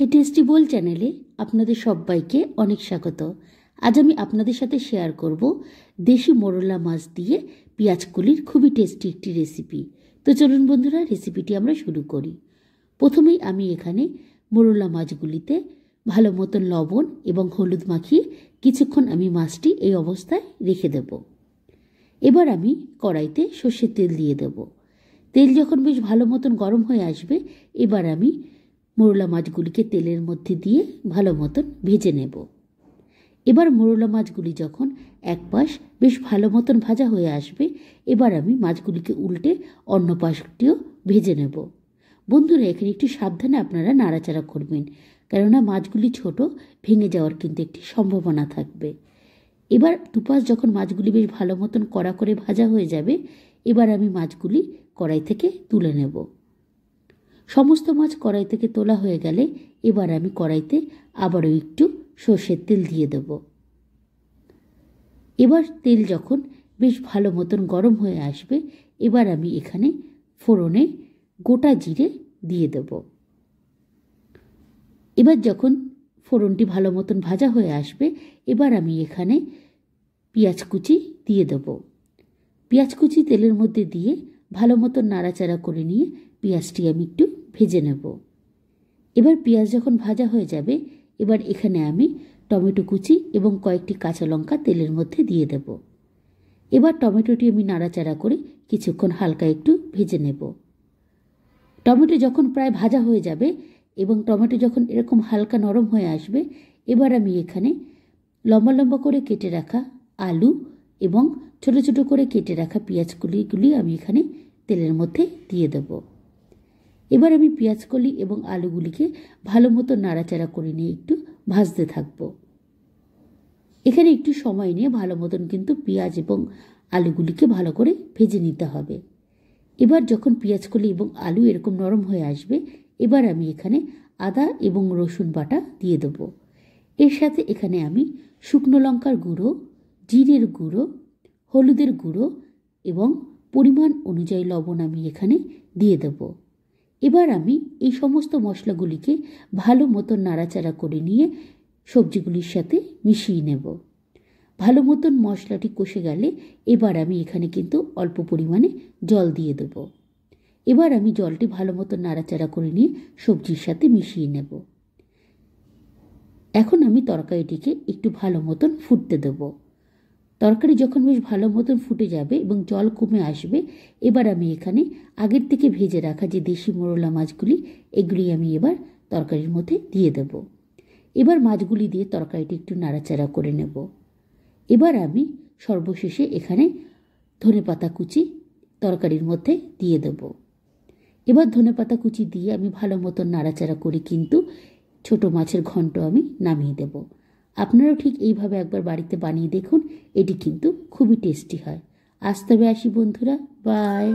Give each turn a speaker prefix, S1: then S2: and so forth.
S1: এই টেস্টি বোল চ্যানেলে আপনাদের সবাইকে অনেক স্বাগত। আজ আমি আপনাদের সাথে শেয়ার করব দেশি মোরলা মাছ দিয়ে পেঁয়াজকলির খুবই টেস্টি একটি রেসিপি। তো চলুন বন্ধুরা, রেসিপিটি আমরা শুরু করি। প্রথমেই আমি এখানে মোরলা মাছগুলিতে ভালো মতন লবণ এবং হলুদ মাখিয়ে কিছুক্ষণ আমি মাছটি এই অবস্থায় রেখে দেব। এবার আমি কড়াইতে সর্ষের তেল দিয়ে দেব। তেল যখন বেশ ভালো মতন গরম হয়ে আসবে, এবার আমি মোরলা মাছগুলিকে তেলের মধ্যে দিয়ে ভালো মতন ভেজে নেব। এবার মোরলা মাছগুলি যখন এক পাশ বেশ ভালো মতন ভাজা হয়ে আসবে, এবার আমি মাছগুলিকে উল্টে অন্য পাশটিও ভেজে নেব। বন্ধুরা, এখানে একটু সাবধানে আপনারা নাড়াচাড়া করবেন, কেননা মাছগুলি ছোট, ভেঙে যাওয়ার কিন্তু একটি সম্ভাবনা থাকবে। এবার দুপাশ যখন মাছগুলি বেশ ভালো মতন কড়া করে ভাজা হয়ে যাবে, এবার আমি মাছগুলি কড়াই থেকে তুলে নেব। সমস্ত মাছ কড়াই থেকে তোলা হয়ে গেলে এবার আমি কড়াইতে আবারও একটু সর্ষের তেল দিয়ে দেব। এবার তেল যখন বেশ ভালো মতন গরম হয়ে আসবে, এবার আমি এখানে ফোড়নে গোটা জিরে দিয়ে দেব। এবার যখন ফোড়নটি ভালো মতন ভাজা হয়ে আসবে, এবার আমি এখানে পেঁয়াজ কুচি দিয়ে দেব। পেঁয়াজ কুচি তেলের মধ্যে দিয়ে ভালো মতন নাড়াচাড়া করে নিয়ে পেঁয়াজটি আমি একটু ভেজে নেব। এবার পেঁয়াজ যখন ভাজা হয়ে যাবে, এবার এখানে আমি টমেটো কুচি এবং কয়েকটি কাঁচা লঙ্কা তেলের মধ্যে দিয়ে দেব। এবার টমেটোটি আমি নাড়াচাড়া করে কিছুক্ষণ হালকা একটু ভেজে নেব। টমেটো যখন প্রায় ভাজা হয়ে যাবে এবং টমেটো যখন এরকম হালকা নরম হয়ে আসবে, এবার আমি এখানে লম্বা লম্বা করে কেটে রাখা আলু এবং ছোট ছোট করে কেটে রাখা পেঁয়াজগুলি আমি এখানে তেলের মধ্যে দিয়ে দেব। এবার আমি পেঁয়াজকলি এবং আলুগুলিকে ভালো মতো নাড়াচাড়া করে নিয়ে একটু ভাজতে থাকব। এখানে একটু সময় নিয়ে ভালো মতন কিন্তু পেঁয়াজ এবং আলুগুলিকে ভালো করে ভেজে নিতে হবে। এবার যখন পেঁয়াজকলি এবং আলু এরকম নরম হয়ে আসবে, এবার আমি এখানে আদা এবং রসুন বাটা দিয়ে দেব। এর সাথে এখানে আমি শুকনো লঙ্কার গুঁড়ো, জিরের গুঁড়ো, হলুদের গুঁড়ো এবং পরিমাণ অনুযায়ী লবণ আমি এখানে দিয়ে দেব। এবার আমি এই সমস্ত মশলাগুলিকে ভালো মতন নাড়াচাড়া করে নিয়ে সবজিগুলির সাথে মিশিয়ে নেব। ভালো মতন মশলাটি কষে গেলে এবার আমি এখানে কিন্তু অল্প পরিমাণে জল দিয়ে দেব। এবার আমি জলটি ভালো মতন নাড়াচাড়া করে নিয়ে সবজির সাথে মিশিয়ে নেব। এখন আমি তরকারিটিকে একটু ভালো মতন ফুটতে দেব। তরকারি যখন বেশ ভালো মতন ফুটে যাবে এবং জল কমে আসবে, এবার আমি এখানে আগের থেকে ভেজে রাখা যে দেশি মোরলা মাছগুলি, এগুলি আমি এবার তরকারির মধ্যে দিয়ে দেব। এবার মাছগুলি দিয়ে তরকারিটি একটু নাড়াচাড়া করে নেব। এবার আমি সর্বশেষে এখানে ধনেপাতা কুচি তরকারির মধ্যে দিয়ে দেব। এবার ধনেপাতা কুচি দিয়ে আমি ভালো মতন নাড়াচাড়া করে কিন্তু ছোট মাছের ঘন্ট আমি নামিয়ে দেব। আপনারাও ঠিক এইভাবে একবার বাড়িতে বানিয়ে দেখুন, এটি কিন্তু খুবই টেস্টি হয়। আজ তবে আসি বন্ধুরা, বাই।